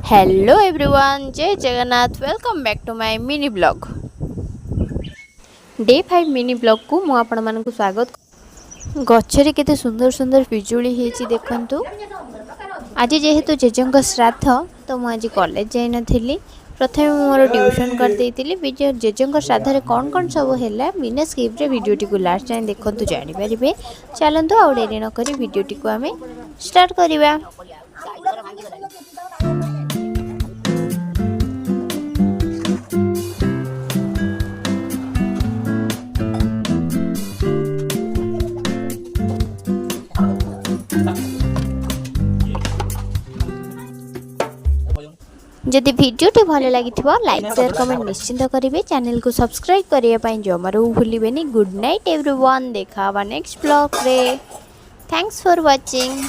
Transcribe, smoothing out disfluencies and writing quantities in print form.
Hello everyone, जय Jagannath. Welcome back to my mini blog. Day 5 mini blog को मु आपण मानकु स्वागत। गच्छरे केते सुंदर सुंदर पिजुली हेची देखंतु। आज जेहेतु जेजंग श्राद्ध तो मु आज कॉलेज जाई नथिली। प्रथमे मोर ट्यूशन कर देइतिली। वीडियो जेजंग श्राद्ध रे कोन कोन सब हैला बिना स्किप रे वीडियोटी को लास्ट टाइम देखंतु जानि परिबे। चलंतु आ डेरी न करी वीडियोटी को हमें स्टार्ट करिबा। जदि वीडियोटी भल लगी लाइक शेयर कमेंट निश्चिंत करेंगे। चैनल को सब्सक्राइब करने जमारू भूलिए। गुड नाइट एवरीवन, देखा नेक्स्ट ब्लॉग रे। Thanks for watching.